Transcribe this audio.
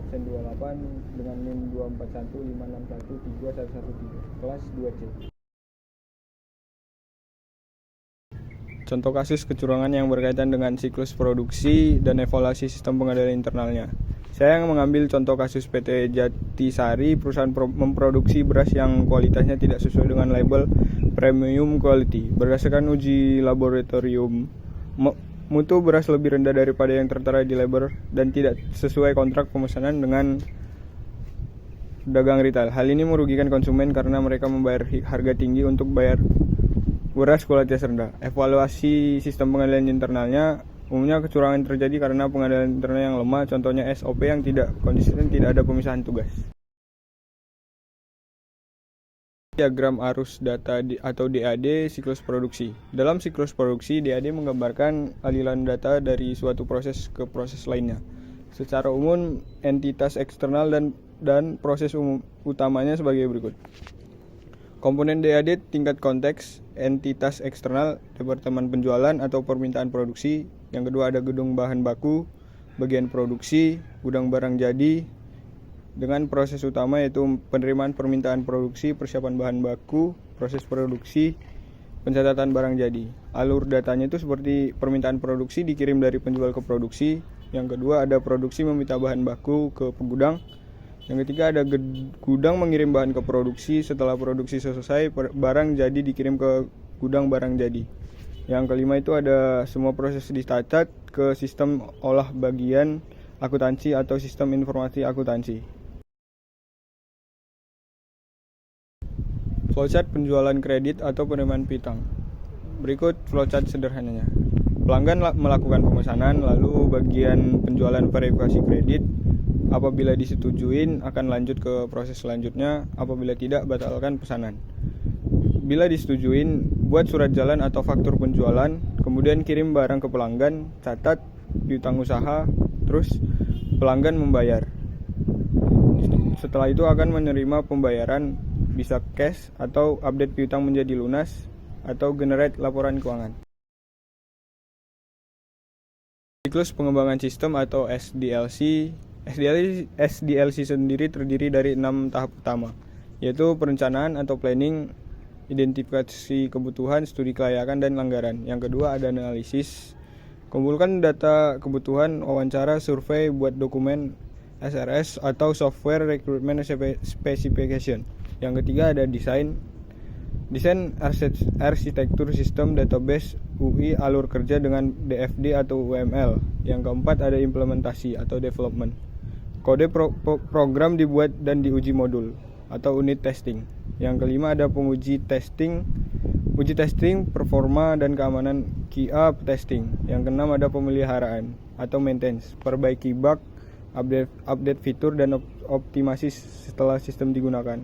absen 28 dengan NIM 24156131113 kelas 2C. Contoh kasus kecurangan yang berkaitan dengan siklus produksi dan evaluasi sistem pengendalian internalnya. Saya yang mengambil contoh kasus PT Jatisari, perusahaan memproduksi beras yang kualitasnya tidak sesuai dengan label premium quality. Berdasarkan uji laboratorium, mutu beras lebih rendah daripada yang tertera di label dan tidak sesuai kontrak pemesanan dengan pedagang retail. Hal ini merugikan konsumen karena mereka membayar harga tinggi untuk bayar beras kualitas rendah. Evaluasi sistem pengendalian internalnya, umumnya kecurangan terjadi karena pengendalian internal yang lemah, contohnya SOP yang tidak konsisten, tidak ada pemisahan tugas. Diagram arus data atau DAD siklus produksi. Dalam siklus produksi, DAD menggambarkan aliran data dari suatu proses ke proses lainnya. Secara umum, entitas eksternal dan proses utamanya sebagai berikut. Komponen DAD tingkat konteks, entitas eksternal, departemen penjualan atau permintaan produksi. Yang kedua ada gedung bahan baku, bagian produksi, gudang barang jadi, dengan proses utama yaitu penerimaan permintaan produksi, persiapan bahan baku, proses produksi, pencatatan barang jadi. Alur datanya itu seperti permintaan produksi dikirim dari penjual ke produksi. Yang kedua ada produksi meminta bahan baku ke gudang. Yang ketiga ada gudang mengirim bahan ke produksi. Setelah produksi selesai, barang jadi dikirim ke gudang barang jadi. Yang kelima itu ada semua proses dicatat ke sistem olah bagian akuntansi atau sistem informasi akuntansi. Flowchart penjualan kredit atau penerimaan piutang. Berikut flowchart sederhananya. Pelanggan melakukan pemesanan, lalu bagian penjualan verifikasi kredit. Apabila disetujuin akan lanjut ke proses selanjutnya, apabila tidak batalkan pesanan. Bila disetujuin, buat surat jalan atau faktur penjualan, kemudian kirim barang ke pelanggan, catat piutang usaha, terus pelanggan membayar. Setelah itu akan menerima pembayaran, bisa cash atau update piutang menjadi lunas atau generate laporan keuangan. Siklus pengembangan sistem atau SDLC. SDLC sendiri terdiri dari 6 tahap utama, yaitu perencanaan atau planning, identifikasi kebutuhan, studi kelayakan, dan anggaran. Yang kedua ada analisis, kumpulkan data kebutuhan, wawancara, survei, buat dokumen SRS atau software recruitment specification. Yang ketiga ada desain arsitektur sistem database UI alur kerja dengan DFD atau UML. Yang keempat ada implementasi atau development. Kode program dibuat dan diuji modul atau unit testing. Yang kelima ada penguji testing, uji testing, performa dan keamanan QA testing. Yang keenam ada pemeliharaan atau maintenance, perbaiki bug, update fitur dan optimasi setelah sistem digunakan.